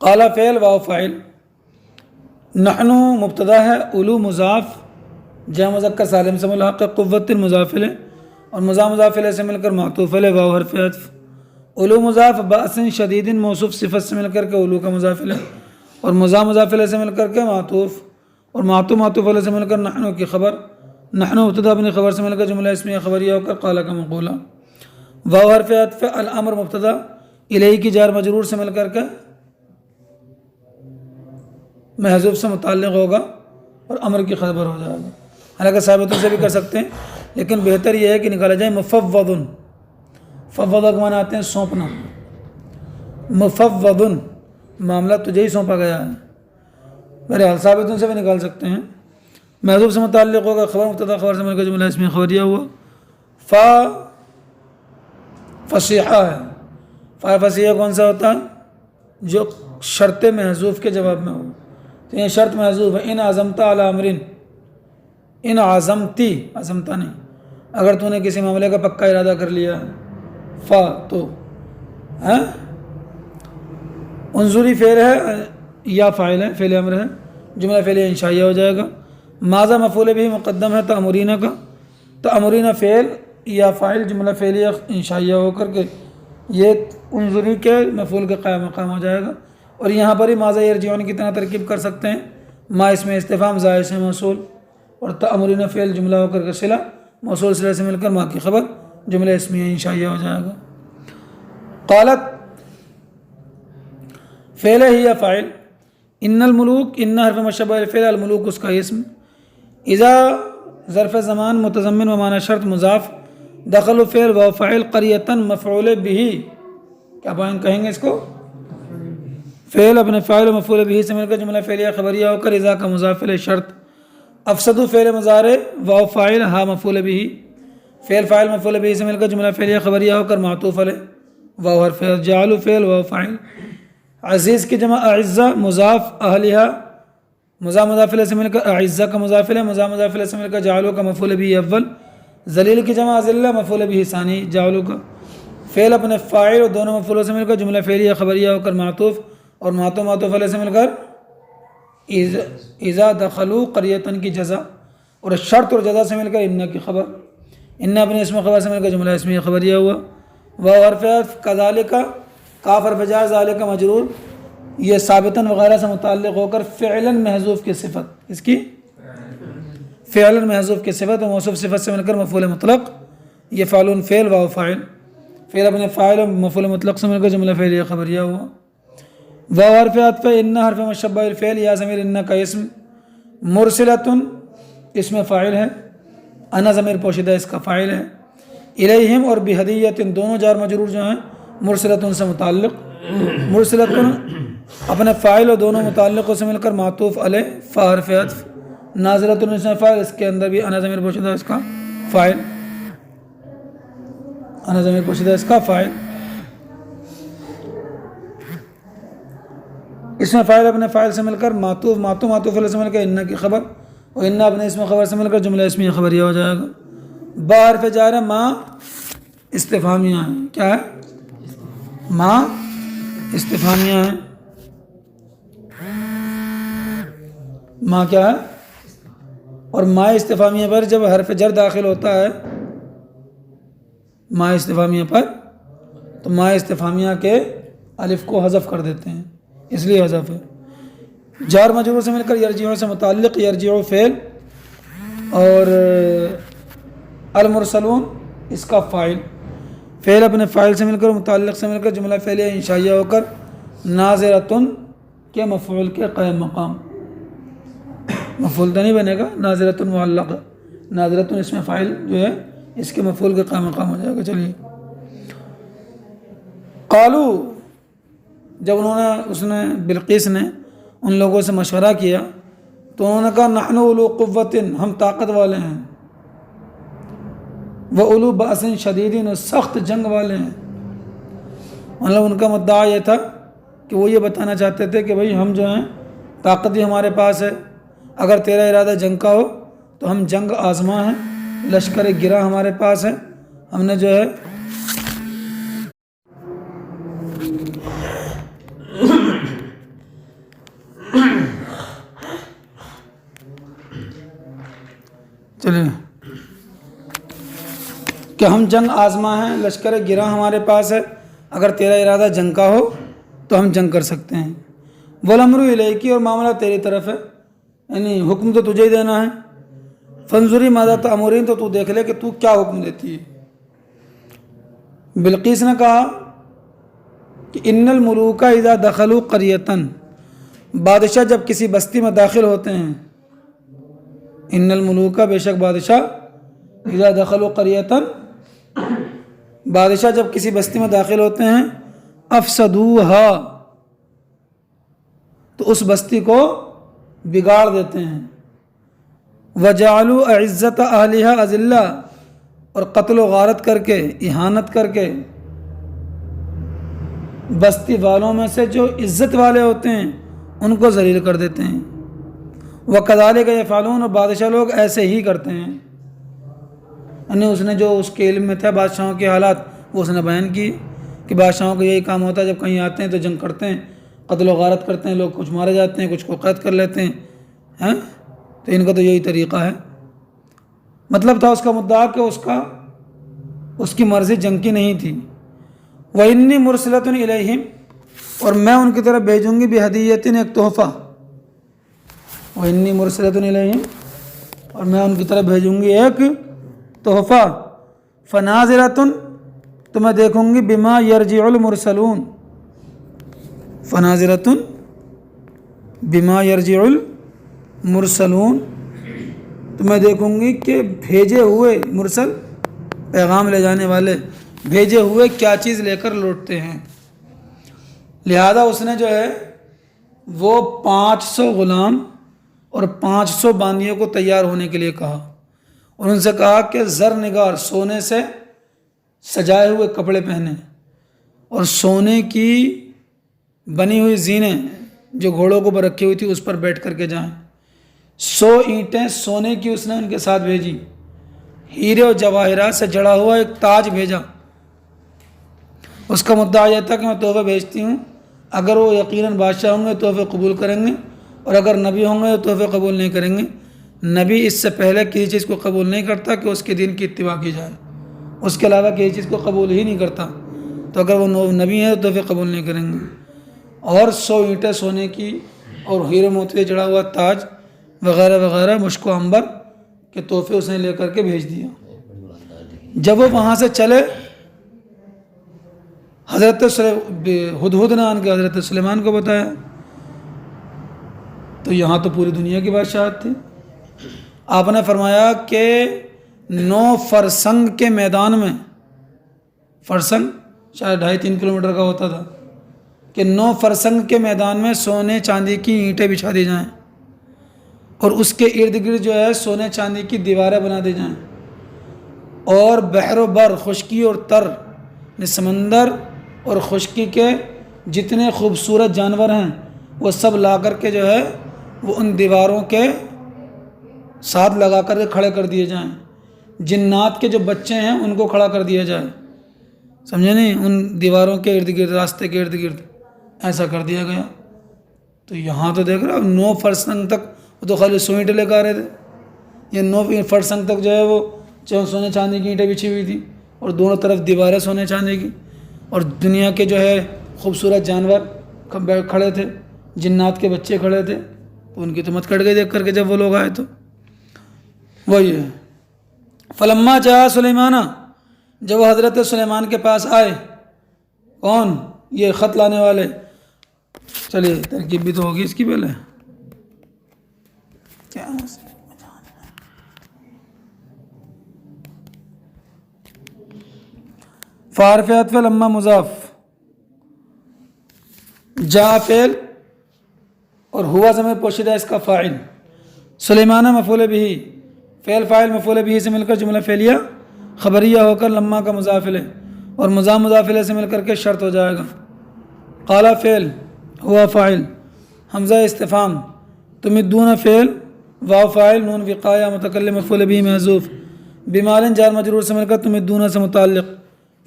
قال فعل واو فاعل، نحن مبتدا ہے، اولو مضاف جمع مذکر سالم سے ملحق ہے، قوت مضاف ہے اور مضاف الیہ سے مل کر معطوف ہے، واو حرف عطف، اولو مضاف باس شدید موصوف صفت سے مل کر کے اولو کا مضاف الیہ اور مضاف الیہ سے مل کر کے معطوف اور معطوف الیہ سے مل کر نحن کی خبر، نحن مبتدا اپنی خبر سے مل کر جملہ اسمیہ خبریہ ہو کر قال کا مقولہ، واو حرف عطف الامر مبتدا الیہ کی جار مجرور سے مل کر کے محذوف سے متعلق ہوگا اور امر کی خبر ہو جائے گا، حالانکہ ثابتوں سے بھی کر سکتے ہیں لیکن بہتر یہ ہے کہ نکالا جائے مفوض، فوض کے معنی آتے ہیں سونپنا، مفوض معاملہ تجھے ہی سونپا گیا ہے، بہرحال ثابتوں سے بھی نکال سکتے ہیں، محذوف سے متعلق ہوگا، خبر مبتدا خبر سے مل کر جملہ اسمیہ خبریہ ہوا، فصیحہ ہے، فصیحہ کون سا ہوتا ہے جو شرط محذوف کے جواب میں ہو، تو یہ شرط محذوف ہے، ان عزمت علی امر، ان عزمتی عزمتا نہیں، اگر تو نے کسی معاملے کا پکا ارادہ کر لیا تو انظری فعل ہے یا فاعل ہے، فعل امر ہے، جملہ فعلیہ انشائیہ ہو جائے گا، ماذا مفعول بھی مقدم ہے تأمرین کا، تأمرین فعل یا فاعل جملہ فعلیہ انشائیہ ہو کر کے یہ انظری کے مفعول کے قائم مقام ہو جائے گا، اور یہاں پر ہی ماذا یرجعون کی طرح ترکیب کر سکتے ہیں، ما اس میں استفہام زائد سے موصول اور تأمرین فعل جملہ ہو کر کے صلہ موصول صلہ سے مل کر ما کی خبر جملہ اسمیہ انشائیہ ہو جائے گا۔ قالت فعل ہی یا فاعل، ان الملوک، ان حرف مشبہ الفعل، الملوک اس کا اسم، اذا ظرف زمان متضمن و معنی شرط مضاف، دخل فعل و فاعل قریۃ مفعول به، کیا کہیں گے اس کو، فعل اپنے فاعل و مفعول به سے مل کر جملہ فعلیہ خبریہ ہو کر اذا کا مضاف الیہ شرط، افسد فعل مضارع و فاعل ہا مفعول به، فعل فاعل مفعول به سے مل کر جملہ فعلیہ خبریہ ہو کر معطوف علیہ واو حرف، جعل فعل و فاعل، عزیز کی جمع اعزہ مضاف اہلیہ مضاف الیہ سے مل کر اعزہ کا مضاف الیہ مضاف الیہ سے مل کر جعلوا کا مفعول به اول، ذلیل کی جمع ذلہ مفعول به ثانی، جعلوا کا فعل اپنے فاعل اور دونوں مفعولوں سے مل کر جملہ فعلیہ خبریہ ہو کر معطوف اور معطوف علیہ سے مل کر اذا دخلوا قریۃ کی جزا اور شرط اور جزا سے مل کر ان کی خبر، ان اپنے اسم خبر سے مل کر جملہ اسمیہ خبریہ ہوا، واو حرف عطف کذالک، کاف حرف جر ذالک مجرور، یہ ثابتاً وغیرہ سے متعلق ہو کر فعلاً محذوف کی صفت، اس کی فعلاً محذوف کی صفت اور موصوف صفت سے مل کر مفعول مطلق، یہ فعل فعل واو فاعل، فعل اپنے فاعل اور مفعول مطلق سے مل کر جملہ فعلیہ خبریہ ہوا، واو حرف عطف ان حرف مشبہ الفعل یا ضمیر ان کا اسم، مرسلۃ اسم فاعل ہے، انا ضمیر پوشیدہ اس کا فاعل ہے، الیہم اور بہدیۃ دونوں جار مجرور جو ہیں مرسلۃ سے متعلق، مرسلۃ اپنے فاعل اور دونوں متعلقوں سے مل کر معطوف علیہ فا حرف عطف، نازلۃ اسم فاعل، اس کے اندر بھی انا ضمیر پوشیدہ اس کا فاعل، انا ضمیر پوشیدہ اس کا فاعل، اس میں فاعل اپنے فاعل سے مل کر معطوف علیہ سے مل کر ان کی خبر اور ان اپنے اسم خبر سے مل کر جملہ اسمیہ خبریہ ہو جائے گا، با حرف جار ہے، ما استفہامیہ ہے، کیا ہے، ما استفہامیہ ہے، ما کیا ہے، اور ما استفہامیہ پر جب حرف جر داخل ہوتا ہے ما استفہامیہ پر تو ما استفہامیہ کے الف کو حذف کر دیتے ہیں، اس لیے حذف ہے، جار مجرور سے مل کر یرجعون سے متعلق، یرجعو فعل اور المرسلون اس کا فاعل، فعل اپنے فاعل سے مل کر متعلق سے مل کر جملہ فعلیہ انشائیہ ہو کر ناظرۃ کے مفعول کے قائم مقام، مفعول تو نہیں بنے گا، ناظرۃ معلق، ناظرۃ اس میں فاعل جو ہے اس کے مفعول کے قائم مقام ہو جائے گا۔ چلیے، قالو، جب اس نے بلقیس نے ان لوگوں سے مشورہ کیا تو انہوں نے کہا نحن اولو قوت، ہم طاقت والے ہیں، وہ اولو باس شدید، اور سخت جنگ والے ہیں، مطلب ان کا مدعا یہ تھا کہ وہ یہ بتانا چاہتے تھے کہ بھئی ہم جو ہیں طاقت بھی ہمارے پاس ہے، اگر تیرا ارادہ جنگ کا ہو تو ہم جنگ آزما ہیں، لشکر گرا ہمارے پاس ہے، ہم نے جو ہے کہ ہم جنگ آزما ہیں، لشکر گراں ہمارے پاس ہے، اگر تیرا ارادہ جنگ کا ہو تو ہم جنگ کر سکتے ہیں۔ والامر الیک، اور معاملہ تیری طرف ہے، یعنی حکم تو تجھے ہی دینا ہے۔ فانظری ماذا تأمرین، تو تو دیکھ لے کہ تو کیا حکم دیتی ہے۔ بلقیس نے کہا کہ ان الملوک اذا دخلوا قریۃ، بادشاہ جب کسی بستی میں داخل ہوتے ہیں، ان الملوک، بے شک بادشاہ، اذا دخلوا قریۃ، بادشاہ جب کسی بستی میں داخل ہوتے ہیں، افسدوها، تو اس بستی کو بگاڑ دیتے ہیں، وجعلوا اعزت اہلها اذلہ، اور قتل و غارت کر کے، اہانت کر کے بستی والوں میں سے جو عزت والے ہوتے ہیں ان کو ذلیل کر دیتے ہیں۔ وَكَذَلِكَ يَفْعَلُونَ، اور بادشاہ لوگ ایسے ہی کرتے ہیں، یعنی اس نے جو اس کے علم میں تھا بادشاہوں کے حالات وہ اس نے بیان کی کہ بادشاہوں کا یہی کام ہوتا ہے، جب کہیں آتے ہیں تو جنگ کرتے ہیں، قتل و غارت کرتے ہیں، لوگ کچھ مارے جاتے ہیں، کچھ کو قید کر لیتے ہیں، تو ان کا تو یہی طریقہ ہے۔ مطلب تھا اس کا مدعا کہ اس کی مرضی جنگ کی نہیں تھی۔ وَإِنِّي مُرْسِلَةٌ إِلَيْهِمْ، اور میں ان کی طرف بھیجوں گی بِهَدِيَّةٍ، ایک تحفہ۔ وَإِنِّي مُرْسِلَةٌ إِلَيْهِمْ، اور میں ان کی طرف بھیجوں گی ایک تحفہ۔ فَنَاظِرَةٌ، تو میں دیکھوں گی بِمَا يَرْجِعُ الْمُرْسَلُونَ، فَنَاظِرَةٌ بِمَا يَرْجِعُ الْمُرْسَلُونَ، تو میں دیکھوں گی کہ بھیجے ہوئے مرسل، پیغام لے جانے والے بھیجے ہوئے کیا چیز لے کر لوٹتے ہیں۔ لہذا اس نے جو ہے وہ 500 غلام اور 500 باندیوں کو تیار ہونے کے لیے کہا، اور ان سے کہا کہ زر نگار، سونے سے سجائے ہوئے کپڑے پہنے، اور سونے کی بنی ہوئی زینیں جو گھوڑوں کو رکھی ہوئی تھی اس پر بیٹھ کر کے جائیں۔ 100 اینٹیں سونے کی اس نے ان کے ساتھ بھیجی، ہیرے اور جواہرات سے جڑا ہوا ایک تاج بھیجا۔ اس کا مدعا یہ تھا کہ میں تحفے بھیجتی ہوں، اگر وہ یقیناً بادشاہ ہوں گے تحفے قبول کریں گے، اور اگر نبی ہوں گے تو تحفے قبول نہیں کریں گے۔ نبی اس سے پہلے کسی چیز کو قبول نہیں کرتا کہ اس کے دین کی اتباع کی جائے، اس کے علاوہ کسی چیز کو قبول ہی نہیں کرتا، تو اگر وہ نبی ہیں تو تحفے قبول نہیں کریں گے۔ اور 100 اینٹیں سونے کی اور ہیرے موتی سے جڑا ہوا تاج وغیرہ وغیرہ، مشک و عنبر کے تحفے اس نے لے کر کے بھیج دیا۔ جب وہ وہاں سے چلے، حضرت ہدہد نے آن کے حضرت سلیمان کو بتایا، تو یہاں تو پوری دنیا کی بادشاہت تھی۔ آپ نے فرمایا کہ 9 فرسنگ کے میدان میں، فرسنگ شاید 2.5-3 کلومیٹر کا ہوتا تھا، کہ 9 فرسنگ کے میدان میں سونے چاندی کی اینٹیں بچھا دی جائیں، اور اس کے ارد گرد جو ہے سونے چاندی کی دیواریں بنا دی جائیں، اور بحر و بر، خشکی اور تر، سمندر اور خشکی کے جتنے خوبصورت جانور ہیں وہ سب لا کر کے جو ہے وہ ان دیواروں کے ساتھ لگا کر کے کھڑے کر دیے جائیں۔ جنات کے جو بچے ہیں ان کو کھڑا کر دیا جائے، سمجھے نہیں، ان دیواروں کے ارد گرد، راستے کے ارد گرد ایسا کر دیا گیا۔ تو یہاں تو دیکھ رہا 9 فرسنگ تک، وہ تو خالی 100 اینٹیں لے کر آ رہے تھے، یہ 9 فرسنگ تک جو ہے وہ سونے چاندی کی اینٹیں بچھی ہوئی تھی، اور دونوں طرف دیواریں سونے چاندی کی، اور دنیا کے جو ہے خوبصورت جانور کھڑے تھے، جنات کے بچے کھڑے تھے، تو ان کی تو مت کٹ گئی دیکھ کر کے جب وہ لوگ آئے تو وہی ہے۔ فلما جاء سلیمان، جب وہ حضرت سلیمان کے پاس آئے، کون؟ یہ خط لانے والے۔ چلیے ترکیب بھی تو ہوگی اس کی پہلے، کیا فارف عطف لما مضاف، جا فعل اور ہوا ضمیر پوشیدہ اس کا فاعل، سلیمان مفعول بھی، فعل فاعل مفعول بھی سے مل کر جملہ فعلیہ خبریہ ہو کر لما کا مضاف ہے، اور مضاف سے مل کر کے شرط ہو جائے گا۔ قال فعل، ہوا فاعل، حمزہ استفہام، تمدون فعل، واو فاعل، نون وقایہ متکلم مفعول بھی محذوف، بمال جار مجرور سے مل کر تمدون سے متعلق،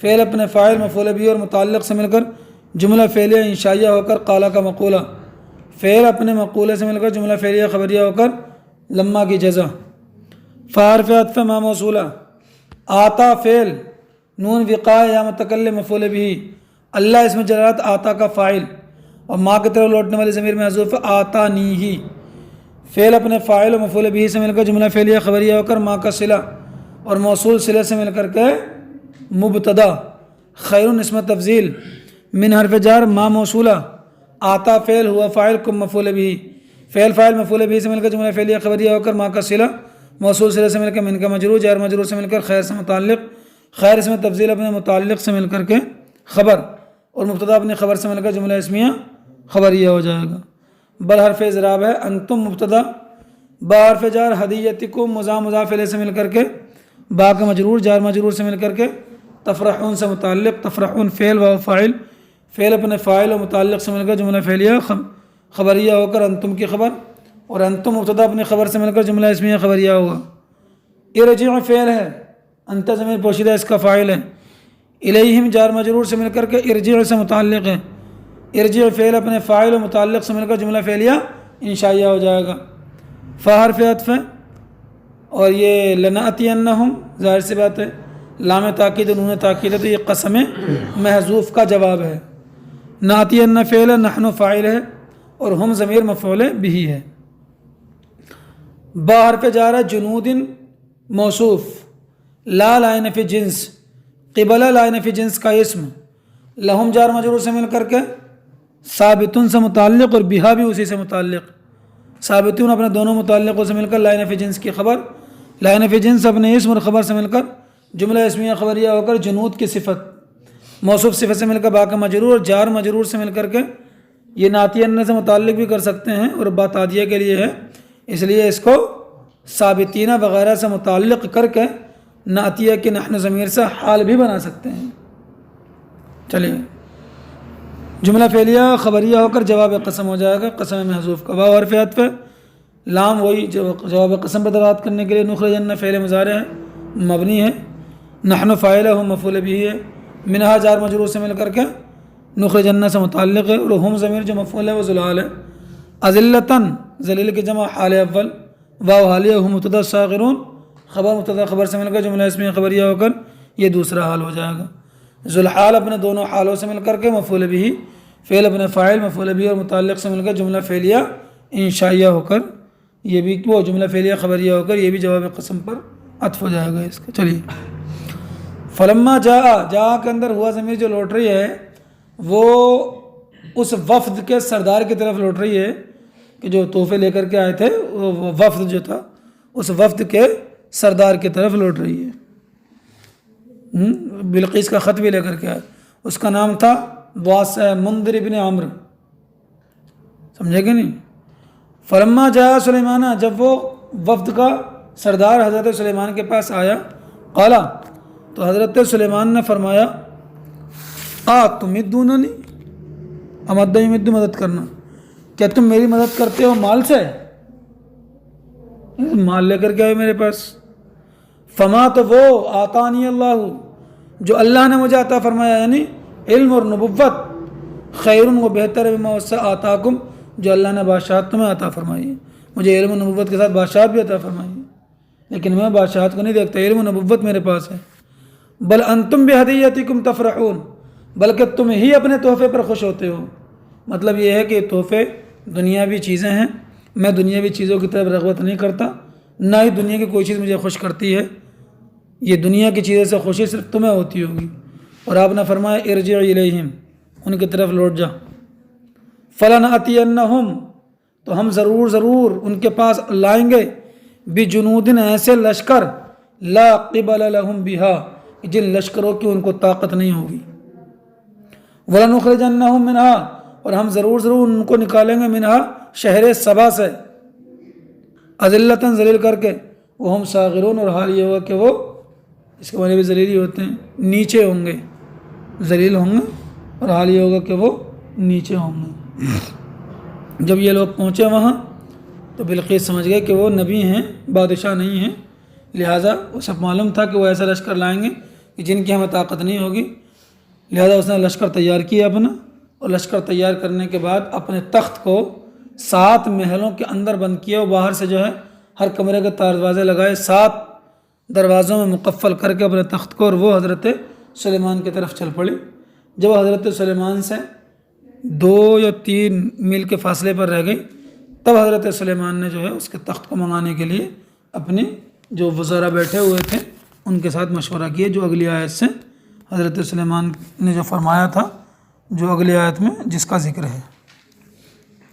فعل اپنے فاعل مفعول بھی اور متعلق سے مل کر جملہ فعلیہ انشائیہ ہو کر قال کا مقولہ، فعل اپنے مقولے سے مل کر جملہ فعلیہ خبریہ ہو کر لما کی جزا، فحرف عطف ما موصولہ، آتا فعل، نون وقاء یا متکلم مفعول بھی، اللہ اس میں جلالت آتا کا فاعل، اور ماں کی طرف لوٹنے والی ضمیر محذوف آتانی ہی، فعل اپنے فاعل و مفعول بھی سے مل کر جملہ فعلیہ خبریہ ہو کر ماں کا صلہ اور موصول صلہ سے مل کر کے مبتدا، خیر اسم تفضیل، من حرف جار ما موصولہ، آتا فعل ہوا فاعل کم مفعول بھی، فعل فاعل مفعول بھی سے مل کر جملہ فعلیہ خبریہ ہو کر ماں کا صلہ، موصول صلہ سے مل کر من کا مجرور، جار مجرور سے مل کر خیر سے متعلق، خیر اسم تفضیل اپنے متعلق سے مل کر کے خبر، اور مبتدا اپنے خبر سے مل کر جملہ اسمیہ خبریہ ہو جائے گا۔ بل حرف اضراب ہے، انتم مبتدا، با حرف جار، ہدیتکم مضاف الیہ سے مل کر کے با کا مجرور، جار مجرور سے مل کر کے تفرحون سے متعلق، تفرحون فعل و فاعل، فعل اپنے فاعل و متعلق سے مل کر جملہ فعلیہ خبریہ ہو کر انتم کی خبر، اور انتم مبتدا اپنے خبر سے مل کر جملہ اسمیہ خبریہ ہوگا۔ ارجع فعل ہے، انت ضمیر پوشیدہ اس کا فاعل ہے، الیہم جار مجرور سے مل کر کے ارجع سے متعلق ہے، ارجع فعل اپنے فاعل و متعلق سے مل کر جملہ فعلیہ انشائیہ ہو جائے گا۔ فا حرف عطف ہے، اور یہ لنأتینہم ظاہر سی بات ہے، لام تاکید و نون تاکید ہے تو یہ قسم محذوف کا جواب ہے۔ ناتین فعل ہے، نحن فاعل ہے، اور ہم ضمیر مفعول بھی ہے۔ با حرف جار ہے، جنود موصوف، لا نفی جنس، قبلہ لا نفی جنس کا اسم، لہم جار مجرور سے مل کر کے ثابتون سے متعلق، اور بہا بھی اسی سے متعلق، ثابتون اپنے دونوں متعلقوں سے مل کر لا نفی جنس کی خبر، لا نفی جنس اپنے اسم اور خبر سے مل کر جملہ اسمیہ خبریہ ہو کر جنود کی صفت، موصوف صفت سے مل کر با کا مجرور، اور جار مجرور سے مل کر کے یہ نعتیہ سے متعلق بھی کر سکتے ہیں، اور با تعدیہ کے لیے ہے، اس لیے اس کو ثابتینہ وغیرہ سے متعلق کر کے نعتیہ کے نحن ضمیر سے حال بھی بنا سکتے ہیں۔ چلیے، جملہ فعلیہ خبریہ ہو کر جواب قسم ہو جائے گا، قسم محذوف کا۔ واو حرف عطف ہے، لام وہی جواب قسم پر دلالت کرنے کے لیے، نخرجن فعل مضارع ہے، مبنی ہے، نحن فاعل ہے، ہم مفعول بھی ہے، منہا جار مجرور سے مل کر کے نخرجن سے متعلق ہے، اور ہم ضمیر جو مفعول ہے وہ ذلال ہے۔ اذلتن ذلیل کی جمع حال اول، واو حالیہ، ہم مبتدا صاغرون خبر، مبتدا خبر سے مل کر جملہ اسمیہ خبریہ ہو کر یہ دوسرا حال ہو جائے گا۔ ذوالحال اپنے دونوں حالوں سے مل کر کے مفعول بھی، فعل اپنے فاعل مفعول بھی اور متعلق سے مل کر جملہ فعلیہ انشائیہ ہو کر یہ بھی، وہ جملہ فعلیہ خبریہ ہو کر یہ بھی جواب قسم پر عطف ہو جائے گا اس کا۔ چلیے، فلما جاء کے اندر ہوا ضمیر جو لوٹ رہی ہے وہ اس وفد کے سردار کی طرف لوٹ رہی ہے کہ جو تحفے لے کر کے آئے تھے، وہ وفد جو تھا اس وفد کے سردار کی طرف لوٹ رہی ہے۔ بلقیس کا خط بھی لے کر کے آئے، اس کا نام تھا منذر ابن عمرو، سمجھے کہ نہیں؟ فلما جاء سلیمان، جب وہ وفد کا سردار حضرت سلیمان کے پاس آیا، قالا تو حضرت سلیمان نے فرمایا، تمدوننی، امد یمد مدد کرنا، کیا تم میری مدد کرتے ہو مال سے؟ مال لے کر کے آئے میرے پاس۔ فما تو وہ آتانی اللہ، جو اللہ نے مجھے عطا فرمایا، یعنی علم اور نبوت، خیر وہ بہتر ہے بما وسع آتاکم، جو اللہ نے بادشاہت تمہیں عطا فرمائی ہے، مجھے علم و نبوت کے ساتھ بادشاہت بھی عطا فرمائی ہے، لیکن میں بادشاہت کو نہیں دیکھتا، علم و نبوت میرے پاس ہے۔ بل انتم بہدیتکم تفرحون، بلکہ تم ہی اپنے تحفے پر خوش ہوتے ہو۔ مطلب یہ ہے کہ تحفے دنیاوی چیزیں ہیں، میں دنیاوی چیزوں کی طرف رغبت نہیں کرتا، نہ ہی دنیا کی کوئی چیز مجھے خوش کرتی ہے، یہ دنیا کی چیزیں سے خوشی صرف تمہیں ہوتی ہوگی۔ اور آپ نے فرمایا ارجع الیہم، ان کی طرف لوٹ جا۔ فلنأتینہم، تو ہم ضرور ان کے پاس لائیں گے، بجنود، ایسے لشکر، لا قبل لہم بہا، جن لشکروں کی ان کو طاقت نہیں ہوگی۔ ولنخرجنہم منہا، اور ہم ضرور ان کو نکالیں گے، منہا شہر سبا سے، اذلتاً ذلیل کر کے، وہ ہم صاغرون، اور حال یہ ہوا کہ وہ، اس کے معنی بھی ذلیل ہی ہوتے ہیں، نیچے ہوں گے، ذلیل ہوں گے، اور حال یہ ہوگا کہ وہ نیچے ہوں گے۔ جب یہ لوگ پہنچے وہاں تو بلقیس سمجھ گئے کہ وہ نبی ہیں، بادشاہ نہیں ہیں، لہٰذا اسے معلوم تھا کہ وہ ایسا لشکر لائیں گے کہ جن کی ہمیں طاقت نہیں ہوگی، لہٰذا اس نے لشکر تیار کیا اپنا، اور لشکر تیار کرنے کے بعد اپنے تخت کو 7 محلوں کے اندر بند کیا، اور باہر سے جو ہے ہر کمرے کے دروازے لگائے، 7 دروازوں میں مقفل کر کے اپنے تخت کو، اور وہ حضرت سلیمان کی طرف چل پڑی۔ جب حضرت سلیمان سے 2 یا 3 میل کے فاصلے پر رہ گئی، تب حضرت سلیمان نے جو ہے اس کے تخت کو منگانے کے لیے اپنی جو وزراء بیٹھے ہوئے تھے ان کے ساتھ مشورہ کیے، جو اگلی آیت سے حضرت سلیمان نے جو فرمایا تھا، جو اگلی آیت میں جس کا ذکر ہے۔